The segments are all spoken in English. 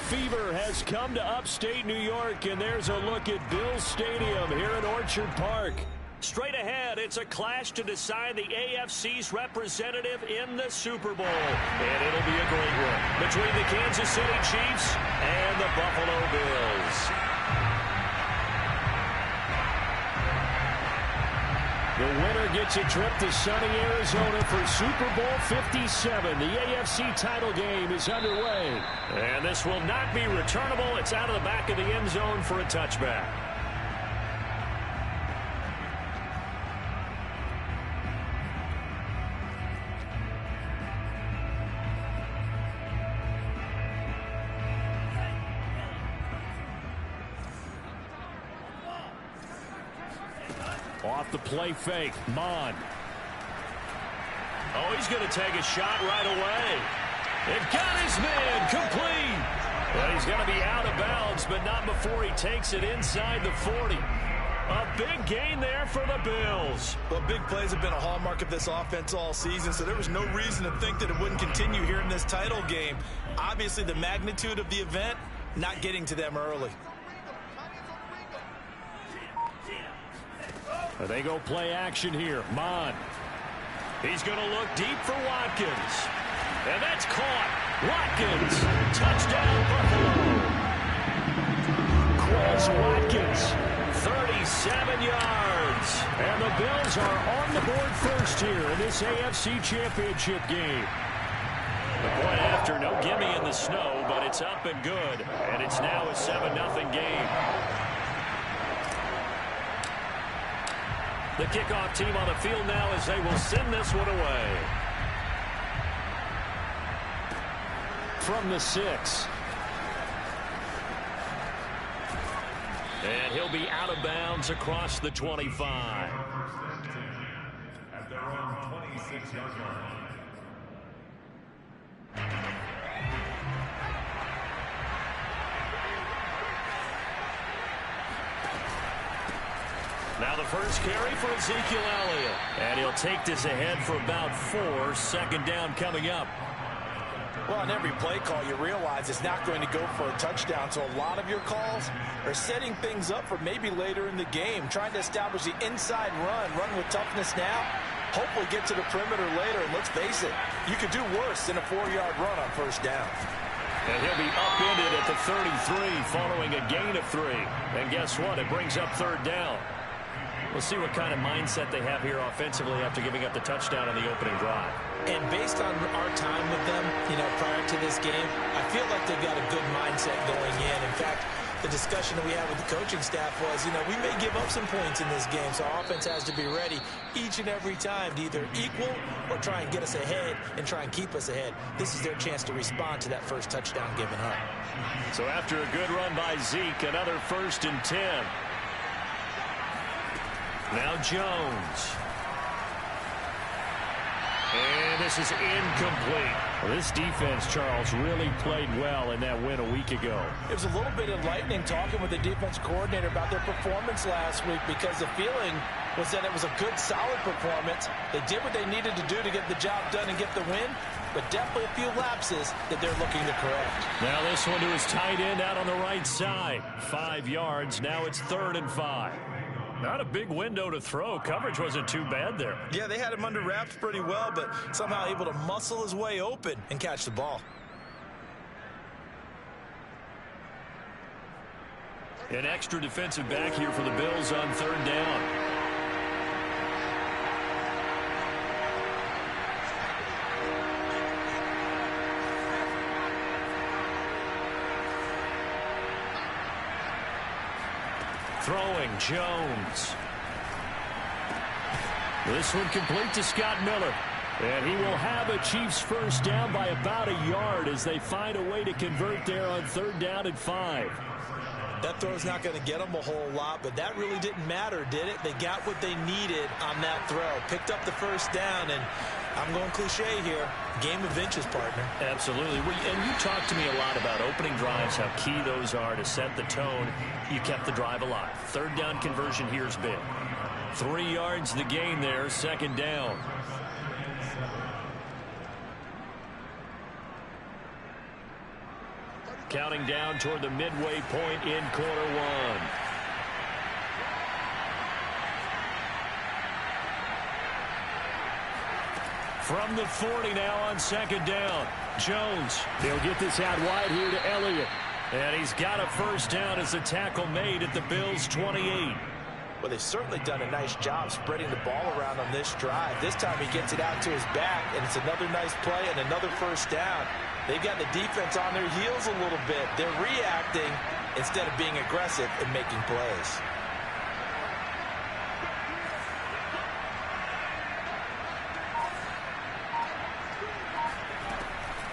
fever has come to upstate New York, and there's a look at Bills Stadium here in Orchard Park. Straight ahead, it's a clash to decide the AFC's representative in the Super Bowl. And it'll be a great one between the Kansas City Chiefs and the Buffalo Bills. The winner gets a trip to sunny Arizona for Super Bowl 57. The AFC title game is underway. And this will not be returnable. It's out of the back of the end zone for a touchback. Off the play fake, Mon. Oh, he's going to take a shot right away. It got his man complete. Well, he's going to be out of bounds, but not before he takes it inside the 40. A big gain there for the Bills. Well, big plays have been a hallmark of this offense all season, so there was no reason to think that it wouldn't continue here in this title game. Obviously, the magnitude of the event, not getting to them early. They go play action here. Mon. He's going to look deep for Watkins. And that's caught. Watkins. Touchdown, Buffalo. Quez Watkins. 37 yards. And the Bills are on the board first here in this AFC Championship game. The point after, no gimme in the snow, but it's up and good. And it's now a 7-0 game. The kickoff team on the field now as they will send this one away. From the 6. And he'll be out of bounds across the 25. At their own 26-yard line. Now the first carry for Ezekiel Elliott. And he'll take this ahead for about 4. Second down coming up. Well, on every play call, you realize it's not going to go for a touchdown. So a lot of your calls are setting things up for maybe later in the game. Trying to establish the inside run with toughness now. Hopefully get to the perimeter later. And let's face it, you could do worse than a 4-yard run on first down. And he'll be upended at the 33 following a gain of 3. And guess what? It brings up third down. We'll see what kind of mindset they have here offensively after giving up the touchdown on the opening drive. And based on our time with them, prior to this game, I feel like they've got a good mindset going in. In fact, the discussion that we had with the coaching staff was, we may give up some points in this game, so our offense has to be ready each and every time to either equal or try and get us ahead and try and keep us ahead. This is their chance to respond to that first touchdown given up. So after a good run by Zeke, another 1st and 10. Now Jones. And this is incomplete. Well, this defense, Charles, really played well in that win a week ago. It was a little bit enlightening talking with the defense coordinator about their performance last week because the feeling was that it was a good, solid performance. They did what they needed to do to get the job done and get the win, but definitely a few lapses that they're looking to correct. Now this one to his tight end out on the right side. 5 yards. Now it's 3rd and 5. Not a big window to throw. Coverage wasn't too bad there. Yeah, they had him under wraps pretty well, but somehow able to muscle his way open and catch the ball. An extra defensive back here for the Bills on 3rd down. Throwing, Jones. This one complete to Scott Miller. And he will have a Chiefs first down by about a yard as they find a way to convert there on 3rd down and 5. That throw's not going to get them a whole lot, but that really didn't matter, did it? They got what they needed on that throw. Picked up the first down, and I'm going cliche here. Game of inches, partner. Absolutely. And you talked to me a lot about opening drives, how key those are to set the tone. You kept the drive alive. 3rd down conversion here is big. 3 yards the gain there, 2nd down. counting down toward the midway point in quarter one. From the 40 now on second down. Jones, he'll get this out wide here to Elliott. And he's got a first down as the tackle made at the Bills' 28. Well, they've certainly done a nice job spreading the ball around on this drive. This time he gets it out to his back, and it's another nice play and another first down. They've got the defense on their heels a little bit. They're reacting instead of being aggressive and making plays.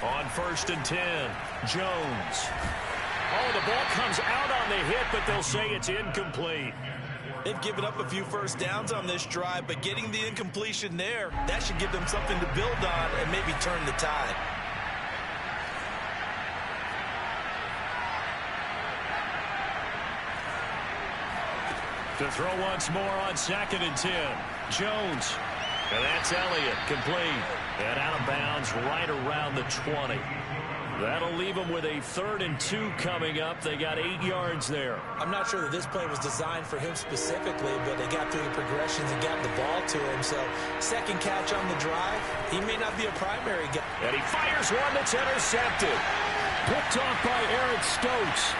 On 1st and 10, Jones. Oh, the ball comes out on the hit, but they'll say it's incomplete. They've given up a few first downs on this drive, but getting the incompletion there, that should give them something to build on and maybe turn the tide. To throw once more on 2nd and 10, Jones. And that's Elliott, complete. And out of bounds right around the 20. That'll leave them with a 3rd and 2 coming up. They got 8 yards there. I'm not sure that this play was designed for him specifically, but they got through the progressions and got the ball to him. So, second catch on the drive. He may not be a primary guy. And he fires one that's intercepted. Picked off by Eric Stokes.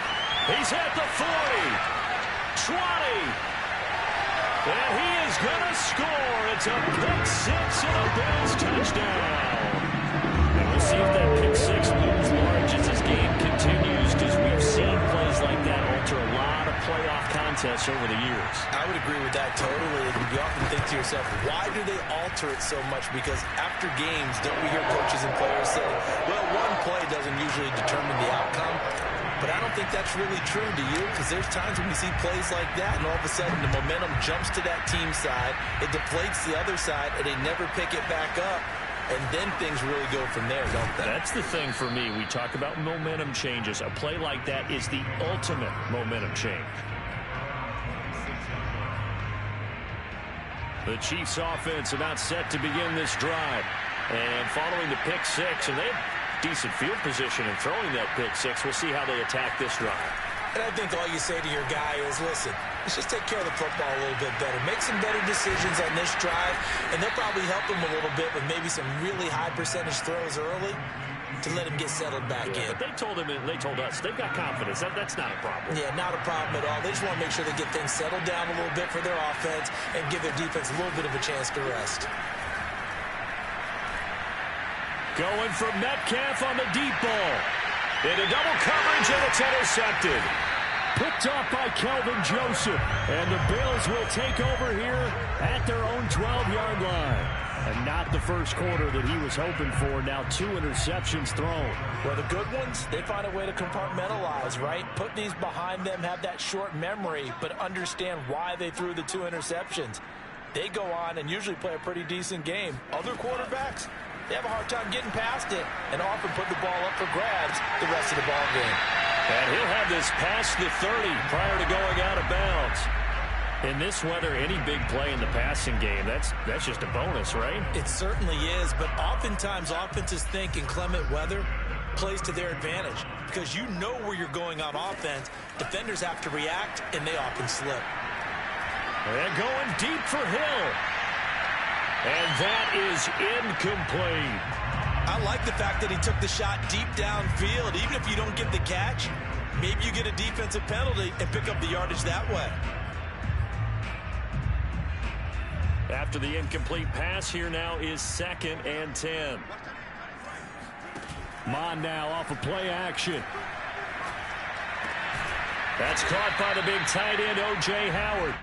He's at the 40. 20. And he is going to score. It's a pick six and a Bills touchdown. And we'll see if that pick six looms large as this game continues, because we've seen plays like that alter a lot of playoff contests over the years. I would agree with that totally. And you often think to yourself, why do they alter it so much? Because after games, don't we hear coaches and players say, well, one play doesn't usually determine the outcome. But I don't think that's really true, do you? Because there's times when we see plays like that, and all of a sudden the momentum jumps to that team side, it deflates the other side, and they never pick it back up. And then things really go from there, don't they? That's the thing for me. We talk about momentum changes. A play like that is the ultimate momentum change. The Chiefs offense about set to begin this drive. And following the pick six, and they have decent field position in throwing that pick six. We'll see how they attack this drive. And I think all you say to your guy is, listen, let's just take care of the football a little bit better. Make some better decisions on this drive, and they'll probably help him a little bit with maybe some really high percentage throws early to let him get settled back in. But they told us they've got confidence. That's not a problem. Yeah, not a problem at all. They just want to make sure they get things settled down a little bit for their offense and give their defense a little bit of a chance to rest. Going for Metcalf on the deep ball. Into double coverage, and it's intercepted. Picked off by Kelvin Joseph. And the Bills will take over here at their own 12-yard line. And not the first quarter that he was hoping for. Now 2 interceptions thrown. Well, the good ones, they find a way to compartmentalize, right? Put these behind them, have that short memory, but understand why they threw the 2 interceptions. They go on and usually play a pretty decent game. Other quarterbacks, they have a hard time getting past it and often put the ball up for grabs the rest of the ball game. And he'll have this past the 30 prior to going out of bounds. In this weather, any big play in the passing game, that's just a bonus, right? It certainly is, but oftentimes offenses think in clement weather plays to their advantage because you know where you're going on offense. Defenders have to react, and they often slip. And going deep for Hill. And that is incomplete. I like the fact that he took the shot deep downfield. Even if you don't get the catch, maybe you get a defensive penalty and pick up the yardage that way. After the incomplete pass, here now is 2nd and 10. Mon now off of play action. That's caught by the big tight end, O.J. Howard.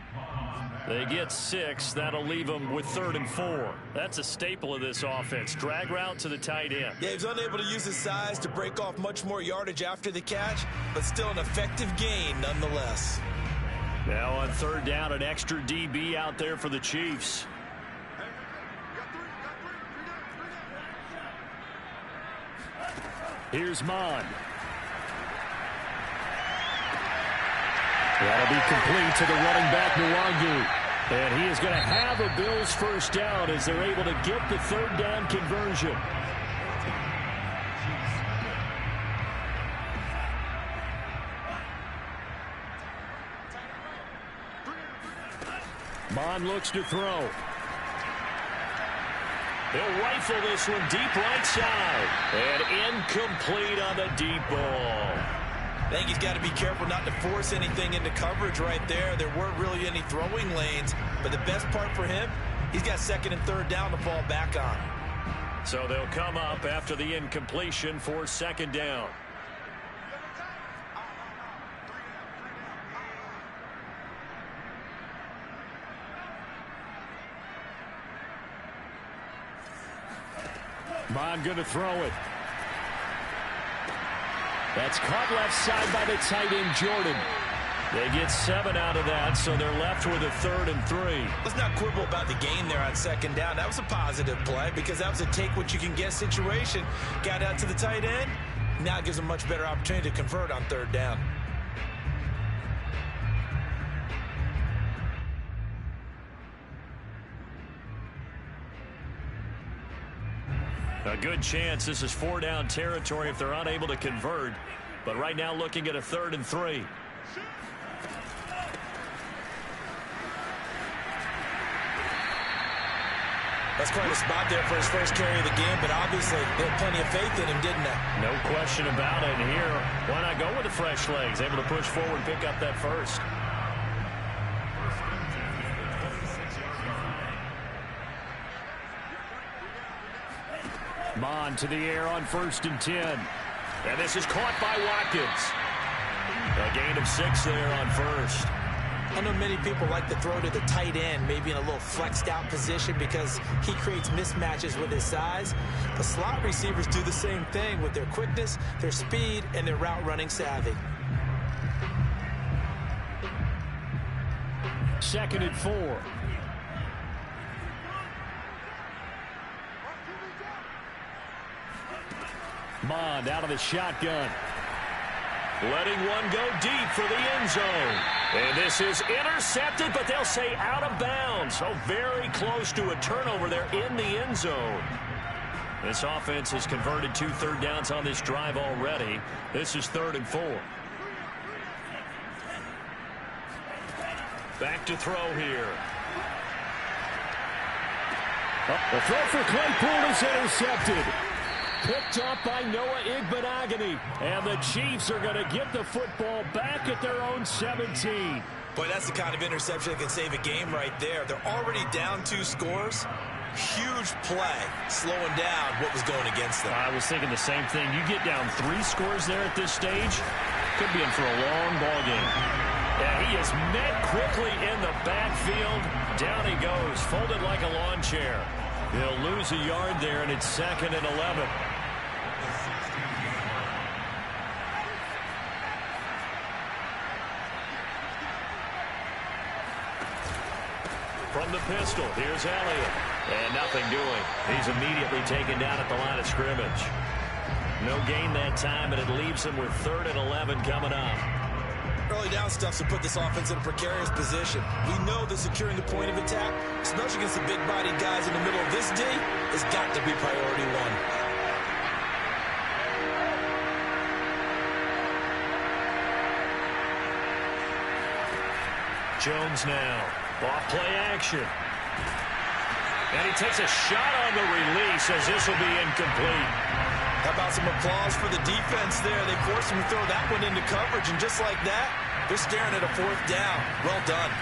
They get 6. That'll leave them with 3rd and 4. That's a staple of this offense. Drag route to the tight end. Yeah, he's unable to use his size to break off much more yardage after the catch, but still an effective gain nonetheless. Now on 3rd down, an extra DB out there for the Chiefs. Here's Mon. That'll be complete to the running back, Nwangu. And he is going to have a Bills first down as they're able to get the 3rd down conversion. Bond looks to throw. He'll rifle this one deep right side. And incomplete on the deep ball. I think he's got to be careful not to force anything into coverage right there. There weren't really any throwing lanes. But the best part for him, he's got second and third down to fall back on. So they'll come up after the incompletion for second down. Bond going to throw it. That's caught left side by the tight end, Jordan. They get 7 out of that, so they're left with a 3rd and 3. Let's not quibble about the gain there on second down. That was a positive play because that was a take-what-you-can-get situation. Got out to the tight end. Now it gives them a much better opportunity to convert on third down. A good chance this is 4-down territory if they're unable to convert. But right now looking at a 3rd and 3. That's quite a spot there for his first carry of the game, but obviously they had plenty of faith in him, didn't they? No question about it. And here, why not go with the fresh legs? Able to push forward, pick up that first. Bond to the air on 1st and 10. And this is caught by Watkins. A gain of 6 there on 1st. I know many people like to throw to the tight end, maybe in a little flexed out position because he creates mismatches with his size. But slot receivers do the same thing with their quickness, their speed, and their route running savvy. 2nd and 4. Bond out of the shotgun. Letting one go deep for the end zone. And this is intercepted, but they'll say out of bounds. So very close to a turnover there in the end zone. This offense has converted 2 third downs on this drive already. This is 3rd and 4. Back to throw here. The throw for Claypool is intercepted. Picked up by Noah Igbenogany. And the Chiefs are going to get the football back at their own 17. Boy, that's the kind of interception that can save a game right there. They're already down 2 scores. Huge play, slowing down what was going against them. I was thinking the same thing. You get down 3 scores there at this stage, could be in for a long ball game. Yeah, he is met quickly in the backfield. Down he goes, folded like a lawn chair. He'll lose a yard there, and it's 2nd and 11. From the pistol, here's Elliott. And nothing doing. He's immediately taken down at the line of scrimmage. No gain that time, and it leaves him with 3rd and 11 coming up. Early down stuff to put this offense in a precarious position. We know that securing the point of attack, especially against the big-bodied guys in the middle of this D, has got to be priority 1. Jones now. Off play action. And he takes a shot on the release as this will be incomplete. How about some applause for the defense there? They forced him to throw that one into coverage, and just like that, they're staring at a 4th down. Well done.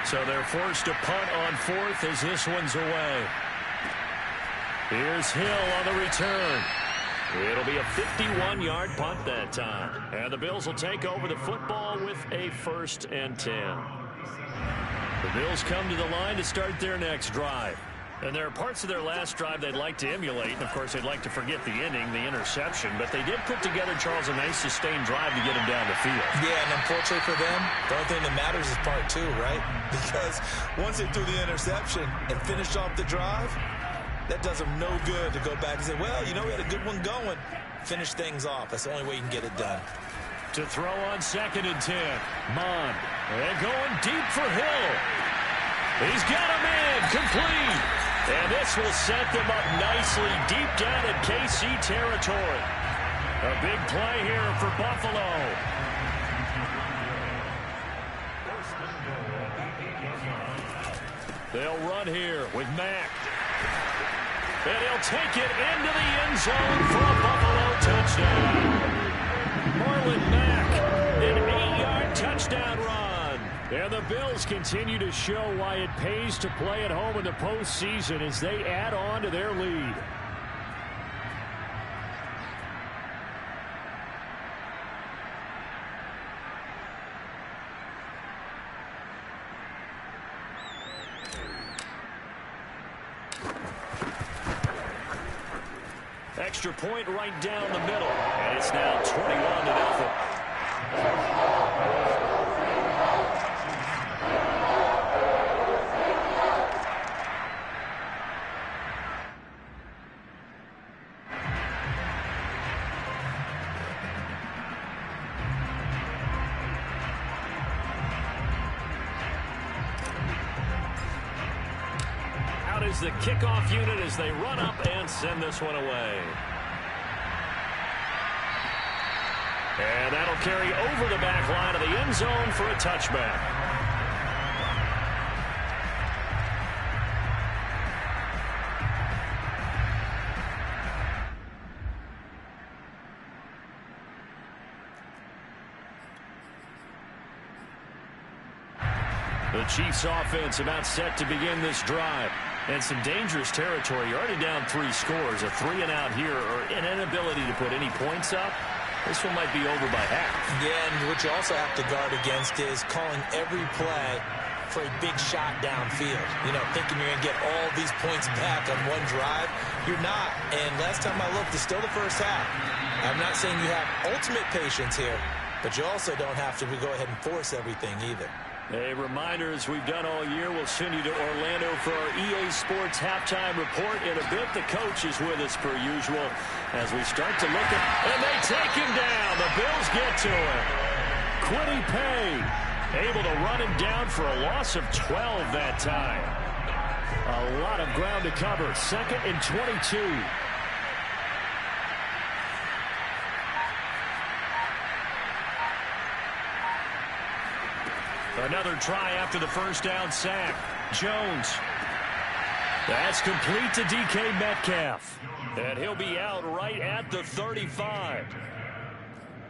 So they're forced to punt on 4th as this one's away. Here's Hill on the return. It'll be a 51-yard punt that time. And the Bills will take over the football with a 1st and 10. The Bills come to the line to start their next drive. And there are parts of their last drive they'd like to emulate. And, of course, they'd like to forget the inning, the interception. But they did put together, Charles, a nice sustained drive to get him down the field. Yeah, and unfortunately for them, the only thing that matters is part 2, right? Because once they threw the interception and finished off the drive, that does them no good to go back and say, well, you know, we had a good one going. Finish things off. That's the only way you can get it done. To throw on 2nd and 10. Bond. And going deep for Hill. He's got him in. Complete. And this will set them up nicely deep down in KC territory. A big play here for Buffalo. They'll run here with Mack. And he'll take it into the end zone for a Buffalo touchdown. Marlon Mack, an 8-yard touchdown run. And the Bills continue to show why it pays to play at home in the postseason as they add on to their lead. Extra point right down the middle, and it's now 21-0. Out is the kickoff unit as they run up and send this one away. And that'll carry over the back line of the end zone for a touchback. The Chiefs offense about set to begin this drive. And some dangerous territory. You're already down 3 scores. A 3-and-out here or an inability to put any points up. This one might be over by half. Yeah, and what you also have to guard against is calling every play for a big shot downfield. You know, thinking you're going to get all these points back on one drive. You're not. And last time I looked, it's still the first half. I'm not saying you have ultimate patience here, but you also don't have to go ahead and force everything either. A reminder, as we've done all year, we'll send you to Orlando for our EA Sports halftime report. In a bit, the coach is with us per usual as we start to look at... And they take him down. The Bills get to him. Quiddy Pay able to run him down for a loss of 12 that time. A lot of ground to cover. 2nd and 22. Another try after the first down sack. Jones. That's complete to DK Metcalf. And he'll be out right at the 35.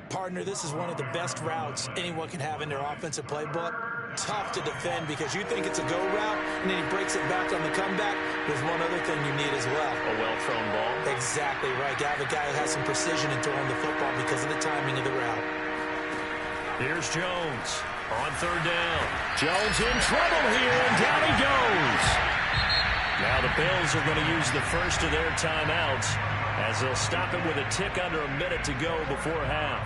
Partner, this is one of the best routes anyone can have in their offensive playbook. Tough to defend because you think it's a go route, and then he breaks it back on the comeback. There's one other thing you need as well. A well-thrown ball. Exactly right. You have a guy who has some precision in throwing the football because of the timing of the route. Here's Jones. On 3rd down. Jones in trouble here, and down he goes. Now the Bills are going to use the first of their timeouts as they'll stop it with a tick under a minute to go before half.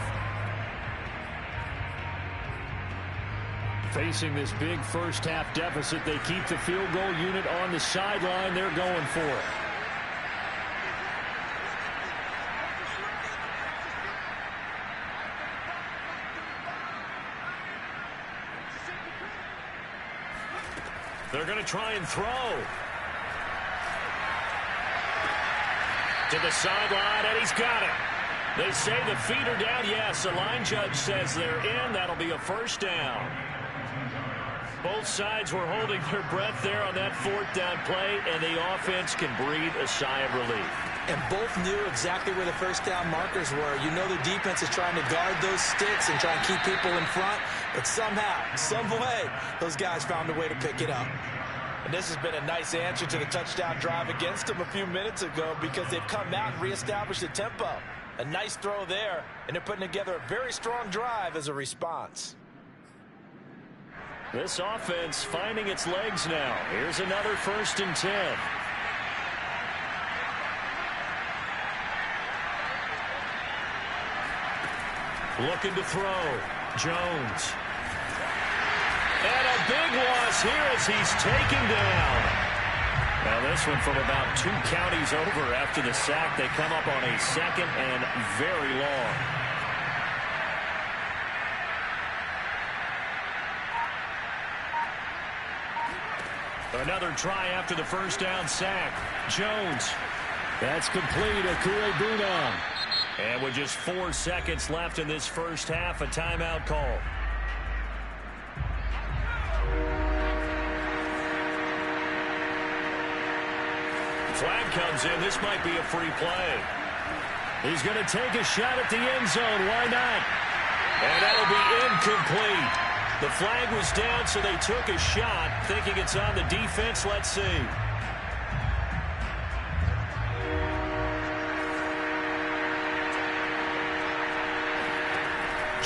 Facing this big first half deficit, they keep the field goal unit on the sideline. They're going for it. They're going to try and throw. To the sideline, and he's got it. They say the feet are down. Yes, the line judge says they're in. That'll be a first down. Both sides were holding their breath there on that 4th down play, and the offense can breathe a sigh of relief. And both knew exactly where the first down markers were. You know the defense is trying to guard those sticks and try and keep people in front. But somehow, some way, those guys found a way to pick it up. And this has been a nice answer to the touchdown drive against them a few minutes ago because they've come out and reestablished the tempo. A nice throw there, and they're putting together a very strong drive as a response. This offense finding its legs now. Here's another 1st and 10. Looking to throw. Jones. And a big loss here as he's taken down. Now this one from about 2 counties over after the sack. They come up on a 2nd and very long. Another try after the first down sack. Jones. That's complete. Akure-Buna. And with just 4 seconds left in this first half, a timeout call. flag comes in. This might be a free play. He's going to take a shot at the end zone. Why not? And that'll be incomplete. The flag was down, so they took a shot, thinking it's on the defense. Let's see.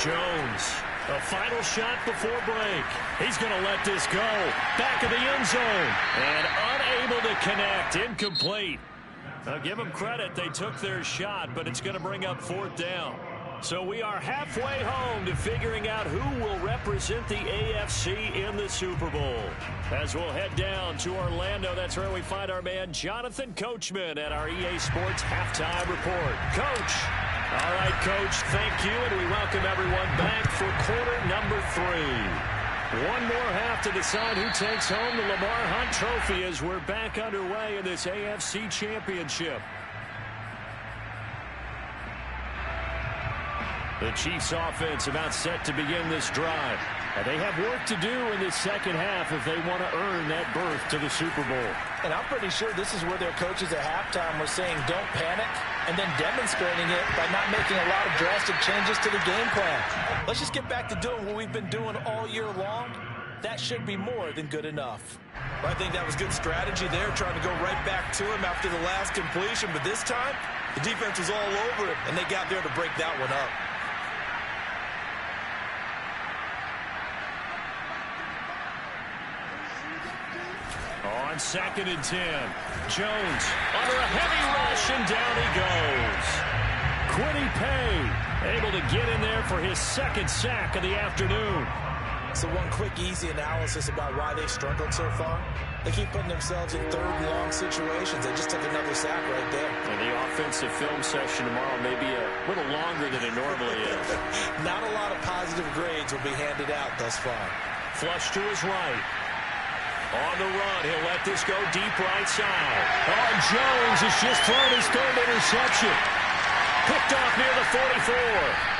Jones, a final shot before break. He's going to let this go. Back of the end zone. And unable to connect. Incomplete. I'll give them credit. They took their shot, but it's going to bring up 4th down. So we are halfway home to figuring out who will represent the AFC in the Super Bowl. As we'll head down to Orlando, that's where we find our man Jonathan Coachman at our EA Sports Halftime Report. Coach. All right, Coach, thank you, and we welcome everyone back for quarter number 3. One more half to decide who takes home the Lamar Hunt Trophy as we're back underway in this AFC Championship. The Chiefs offense about set to begin this drive. And they have work to do in this second half if they want to earn that berth to the Super Bowl. And I'm pretty sure this is where their coaches at halftime were saying don't panic, and then demonstrating it by not making a lot of drastic changes to the game plan. Let's just get back to doing what we've been doing all year long. That should be more than good enough. Well, I think that was good strategy there, trying to go right back to him after the last completion. But this time, the defense was all over it, and they got there to break that one up. On 2nd and 10, Jones under a heavy rush, and down he goes. Quiddy Pay able to get in there for his 2nd sack of the afternoon. So one quick, easy analysis about why they struggled so far. They keep putting themselves in 3rd and long situations. They just took another sack right there. And the offensive film session tomorrow may be a little longer than it normally is. Not a lot of positive grades will be handed out thus far. Flush to his right. On the run, he'll let this go deep right side. Oh, Jones has just thrown his 3rd interception. Picked off near the 44.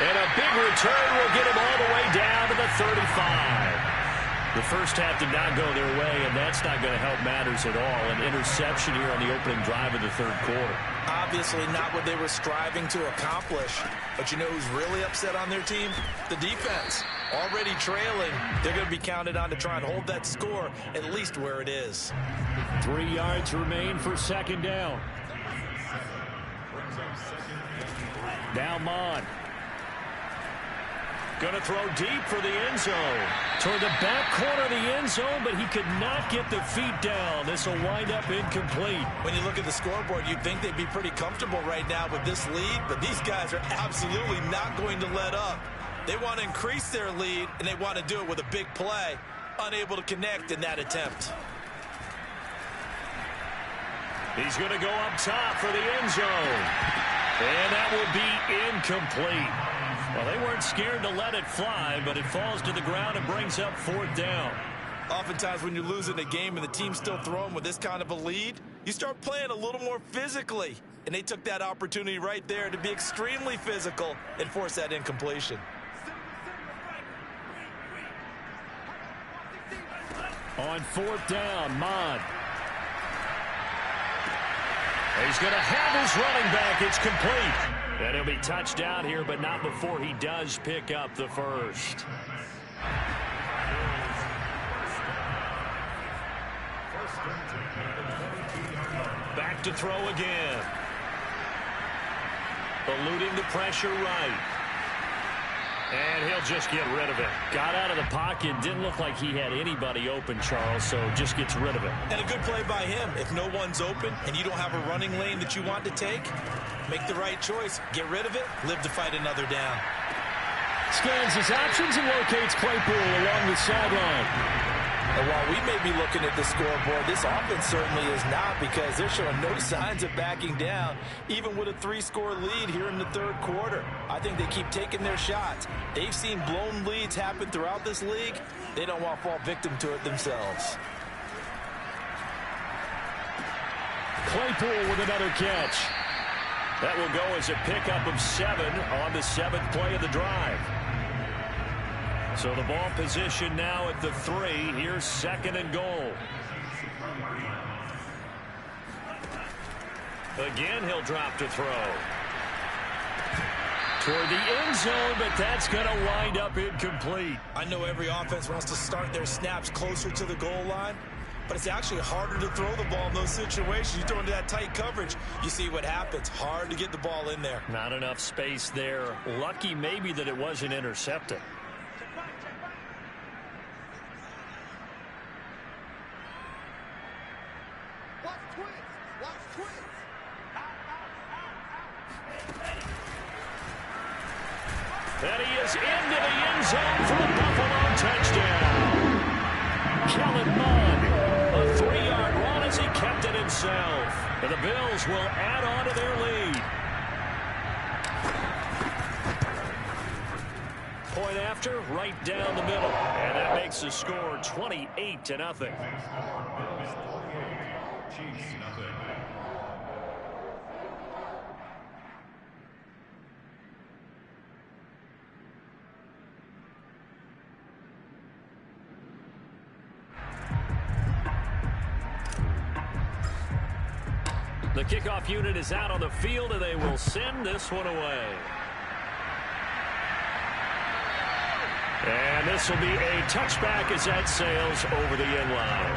And a big return will get him all the way down to the 35. The first half did not go their way, and that's not going to help matters at all. An interception here on the opening drive of the 3rd quarter. Obviously not what they were striving to accomplish. But you know who's really upset on their team? The defense. Already trailing, they're going to be counted on to try and hold that score at least where it is. 3 yards remain for 2nd down. Now Mon. Going to throw deep for the end zone. Toward the back corner of the end zone, but he could not get the feet down. This will wind up incomplete. When you look at the scoreboard, you'd think they'd be pretty comfortable right now with this lead, but these guys are absolutely not going to let up. They want to increase their lead, and they want to do it with a big play. Unable to connect in that attempt. He's going to go up top for the end zone. And that will be incomplete. Well, they weren't scared to let it fly, but it falls to the ground and brings up 4th down. Oftentimes when you're losing a game and the team's still throwing with this kind of a lead, you start playing a little more physically. And they took that opportunity right there to be extremely physical and force that incompletion. On 4th down, Mon. He's going to have his running back. It's complete. And he'll be touched down here, but not before he does pick up the first. Back to throw again. Eluding the pressure right. And he'll just get rid of it. Got out of the pocket. Didn't look like he had anybody open, Charles, so just gets rid of it. And a good play by him. If no one's open and you don't have a running lane that you want to take, make the right choice. Get rid of it. Live to fight another down. Scans his options and locates Claypool along the sideline. And while we may be looking at the scoreboard, this offense certainly is not, because they're showing no signs of backing down, even with a 3-score lead here in the 3rd quarter. I think they keep taking their shots. They've seen blown leads happen throughout this league. They don't want to fall victim to it themselves. Claypool with another catch. That will go as a pickup of 7 on the 7th play of the drive. So the ball position now at the 3. Here's 2nd and goal. Again, he'll drop to throw. Toward the end zone, but that's going to wind up incomplete. I know every offense wants to start their snaps closer to the goal line, but it's actually harder to throw the ball in those situations. You throw into that tight coverage, you see what happens. Hard to get the ball in there. Not enough space there. Lucky maybe that it wasn't intercepted. And he is into the end zone for the Buffalo touchdown. Kellen Mond, a 3-yard run as he kept it himself. And the Bills will add on to their lead. Point after, right down the middle. And that makes the score 28-0. The kickoff unit is out on the field, and they will send this one away. And this will be a touchback as that sails over the end line.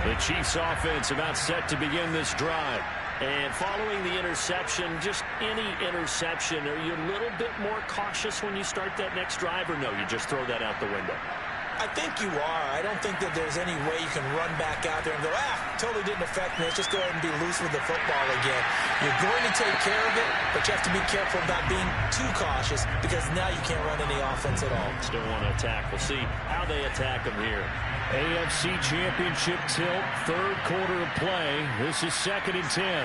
The Chiefs offense about set to begin this drive. And following the interception, just any interception, are you a little bit more cautious when you start that next drive, or no, you just throw that out the window? I think you are. I don't think that there's any way you can run back out there and go, totally didn't affect me. Let's just go ahead and be loose with the football again. You're going to take care of it, but you have to be careful about being too cautious because now you can't run any offense at all. Still want to attack. We'll see how they attack them here. AFC Championship tilt, third quarter of play. This is 2nd and 10.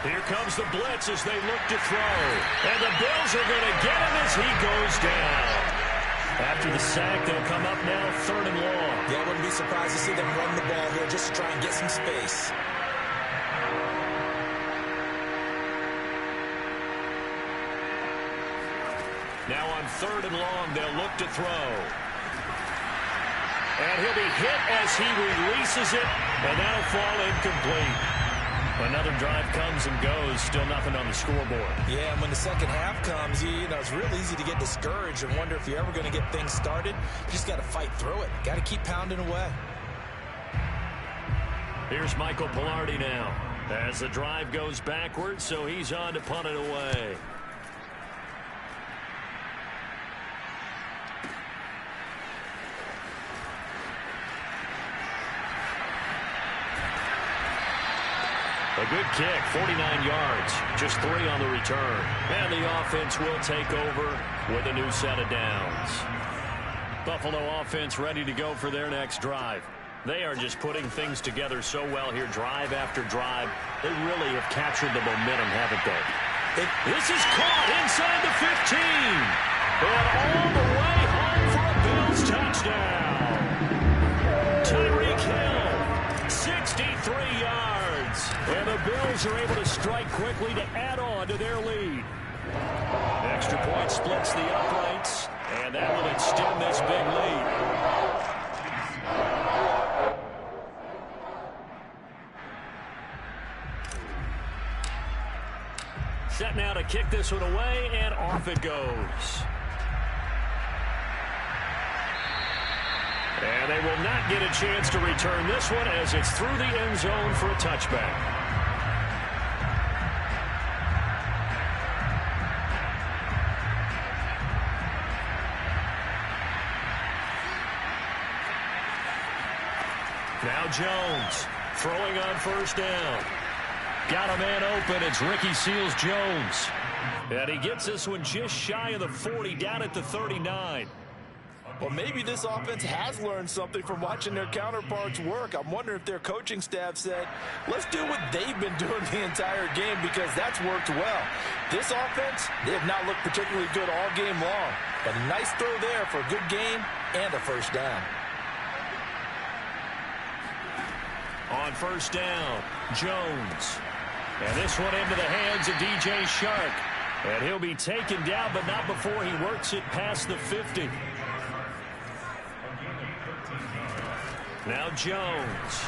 Here comes the blitz as they look to throw. And the Bills are going to get him as he goes down. After the sack, they'll come up now 3rd and long. Yeah, I wouldn't be surprised to see them run the ball here just to try and get some space. Now on 3rd and long, they'll look to throw. And he'll be hit as he releases it, and that'll fall incomplete. Another drive comes and goes, still nothing on the scoreboard. Yeah, and when the second half comes, you know, it's real easy to get discouraged and wonder if you're ever going to get things started. You just got to fight through it. Got to keep pounding away. Here's Michael Pilardi now as the drive goes backwards, so he's on to punt it away. A good kick, 49 yards, just 3 on the return. And the offense will take over with a new set of downs. Buffalo offense ready to go for their next drive. They are just putting things together so well here, drive after drive. They really have captured the momentum, haven't they? This is caught inside the 15. And all the way home for a Bills touchdown. Tyreek Hill, 63 yards. And the Bills are able to strike quickly to add on to their lead. Extra point splits the uprights, and that will extend this big lead. Set now to kick this one away, and off it goes. And they will not get a chance to return this one as it's through the end zone for a touchback. Now Jones throwing on first down. Got a man open. It's Ricky Seals-Jones. And he gets this one just shy of the 40, down at the 39. Well, maybe this offense has learned something from watching their counterparts work. I'm wondering if their coaching staff said, let's do what they've been doing the entire game because that's worked well. This offense, they have not looked particularly good all game long. But a nice throw there for a good game and a first down. On first down, Jones. And this one into the hands of DJ Shark. And he'll be taken down, but not before he works it past the 50. Now Jones.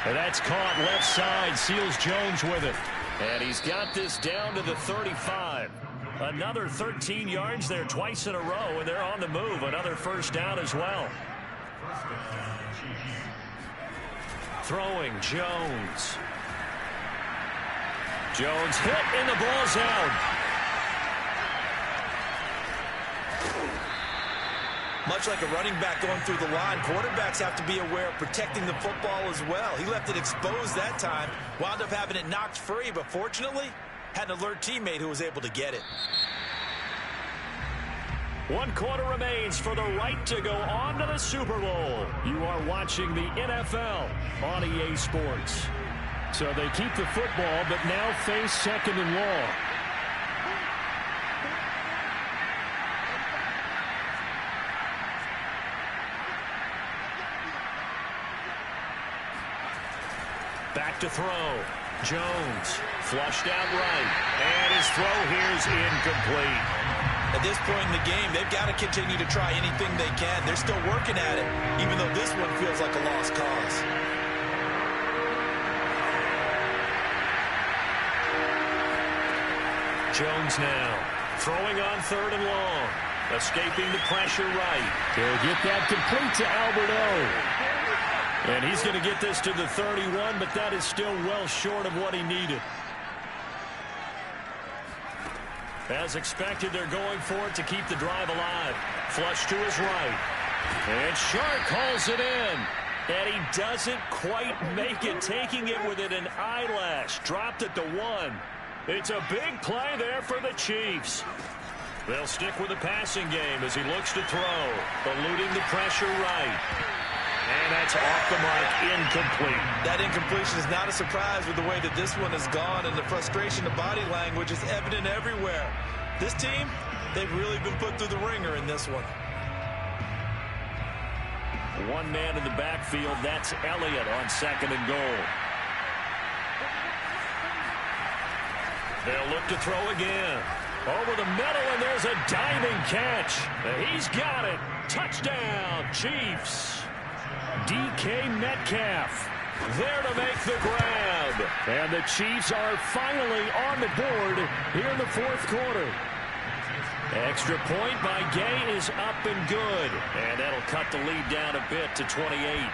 And that's caught left side. Seals Jones with it. And he's got this down to the 35. Another 13 yards there twice in a row, and they're on the move. Another first down as well. Throwing Jones. Jones hit, and the ball's out. Much like a running back going through the line, quarterbacks have to be aware of protecting the football as well. He left it exposed that time, wound up having it knocked free, but fortunately, had an alert teammate who was able to get it. 1 quarter remains for the right to go on to the Super Bowl. You are watching the NFL on EA Sports. So they keep the football, but now face 2nd and long. Back to throw. Jones flushed out right. And his throw here is incomplete. At this point in the game, they've got to continue to try anything they can. They're still working at it, even though this one feels like a lost cause. Jones now throwing on 3rd and long. Escaping the pressure right. He'll get that complete to Alberto. And he's going to get this to the 31, but that is still well short of what he needed. As expected, they're going for it to keep the drive alive. Flush to his right. And Shark calls it in. And he doesn't quite make it, taking it within an eyelash. Dropped it to 1. It's a big play there for the Chiefs. They'll stick with the passing game as he looks to throw. Eluding the pressure right. And that's off the mark, incomplete. That incompletion is not a surprise with the way that this one has gone, and the frustration of body language is evident everywhere. This team, they've really been put through the ringer in this one. One man in the backfield, that's Elliott on 2nd and goal. They'll look to throw again. Over the middle, and there's a diving catch. He's got it. Touchdown, Chiefs. DK Metcalf there to make the grab. And the Chiefs are finally on the board here in the 4th quarter. Extra point by Gay is up and good. And that'll cut the lead down a bit to 28.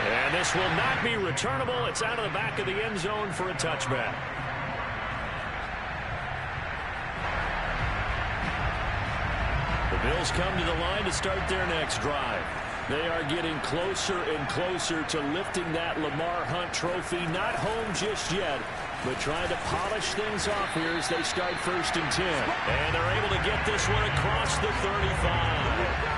And this will not be returnable. It's out of the back of the end zone for a touchback. The Bills come to the line to start their next drive. They are getting closer and closer to lifting that Lamar Hunt trophy. Not home just yet, but trying to polish things off here as they start 1st and 10. And they're able to get this one across the 35.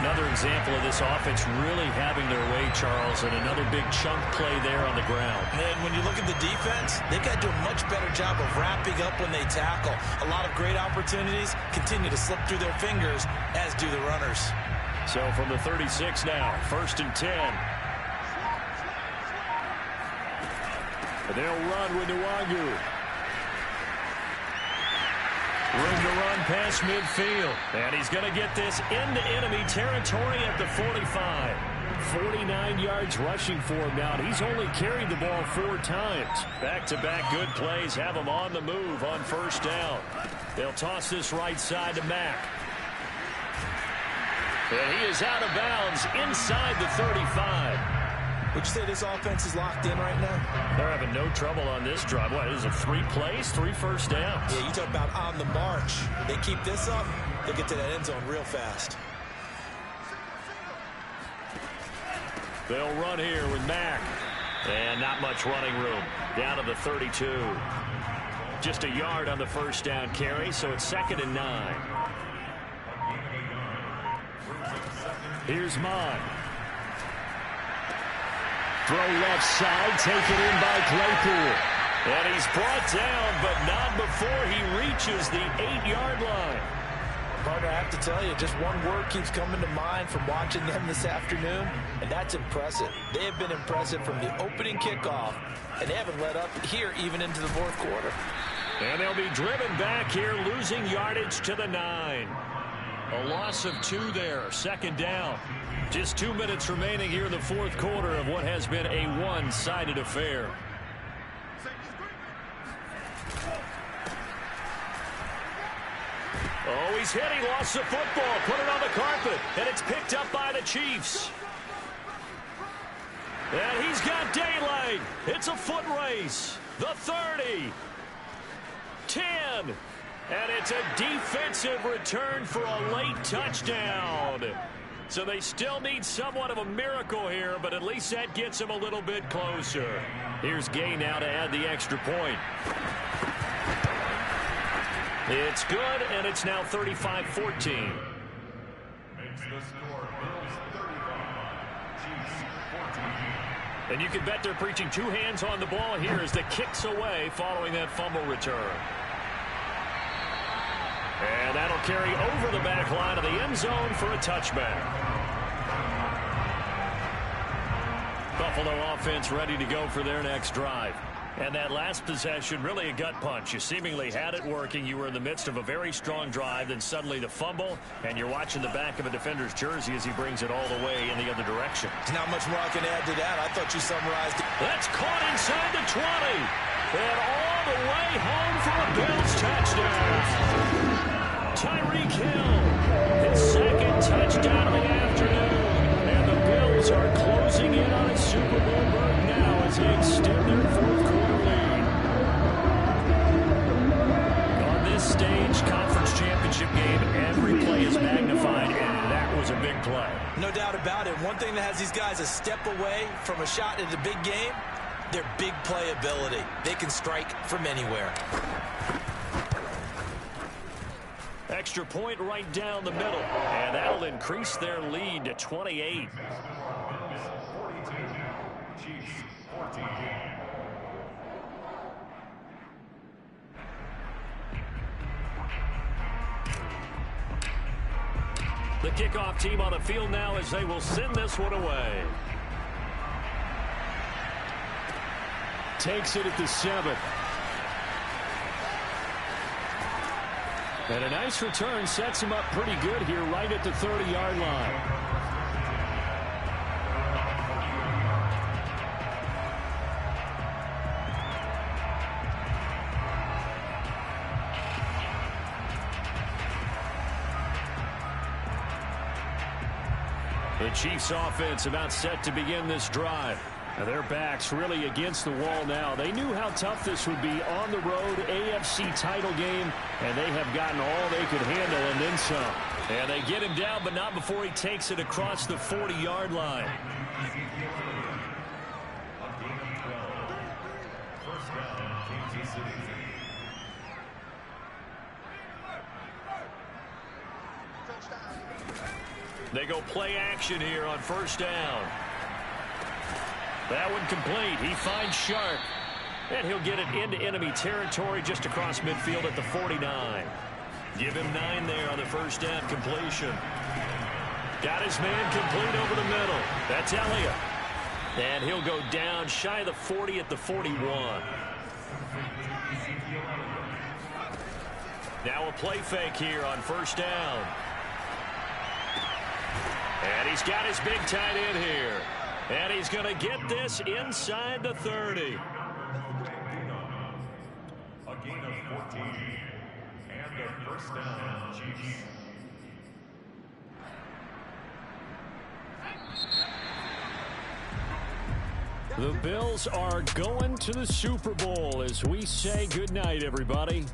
Another example of this offense really having their way, Charles, and another big chunk play there on the ground. And when you look at the defense, they've got to do a much better job of wrapping up when they tackle. A lot of great opportunities continue to slip through their fingers, as do the runners. So from the 36 now, 1st and 10. They'll run with Nwangu. Room to run past midfield. And he's going to get this into enemy territory at the 45. 49 yards rushing for him now. And he's only carried the ball 4 times. Back-to-back good plays have him on the move on 1st down. They'll toss this right side to Mack. And he is out of bounds inside the 35. Would you say this offense is locked in right now? They're having no trouble on this drive. What, is it 3 plays, 3 first downs? Yeah, you talk about on the march. They keep this up, they'll get to that end zone real fast. They'll run here with Mack. And not much running room. Down to the 32. Just a yard on the 1st down carry, so it's 2nd and 9. Here's Mott. Throw left side, taken in by Claypool. And he's brought down, but not before he reaches the 8-yard line. Partner, I have to tell you, just one word keeps coming to mind from watching them this afternoon, and that's impressive. They have been impressive from the opening kickoff, and they haven't let up here even into the fourth quarter. And they'll be driven back here, losing yardage to the 9. A loss of 2 there, second down. Just 2 minutes remaining here in the fourth quarter of what has been a one-sided affair. Oh, he's hit. He lost the football. Put it on the carpet. And it's picked up by the Chiefs. And he's got daylight. It's a foot race. The 30. 10. And it's a defensive return for a late touchdown. So they still need somewhat of a miracle here, but at least that gets them a little bit closer. Here's Gay now to add the extra point. It's good, and it's now 35-14. And you can bet they're preaching 2 hands on the ball here as the kick's away following that fumble return. And that'll carry over the back line of the end zone for a touchback. Buffalo offense ready to go for their next drive. And that last possession, really a gut punch. You seemingly had it working. You were in the midst of a very strong drive. Then suddenly the fumble, and you're watching the back of a defender's jersey as he brings it all the way in the other direction. There's not much more I can add to that. I thought you summarized it. That's caught inside the 20. And all the way home for a Bills touchdown. Tyreek Hill, his second touchdown of the afternoon. And the Bills are closing in on a Super Bowl berth now as they extend their fourth quarter lead. On this stage, conference championship game, every play is magnified, and that was a big play. No doubt about it. One thing that has these guys a step away from a shot in the big game, their big play ability. They can strike from anywhere. Extra point right down the middle, and that'll increase their lead to 28. The kickoff team on the field now as they will send this one away. Takes it at the 7. And a nice return sets him up pretty good here right at the 30-yard line. The Chiefs offense about set to begin this drive. Now their backs really against the wall now. They knew how tough this would be on the road, AFC title game, and they have gotten all they could handle and then some. And they get him down, but not before he takes it across the 40-yard line. They go play action here on first down. That one complete. He finds Sharp. And he'll get it into enemy territory just across midfield at the 49. Give him 9 there on the first down completion. Got his man complete over the middle. That's Elliott. And he'll go down shy of the 40 at the 41. Now a play fake here on first down. And he's got his big tight end here. And he's going to get this inside the 30. A gain of 14. And a first down, Chiefs. The Bills are going to the Super Bowl as we say goodnight, everybody.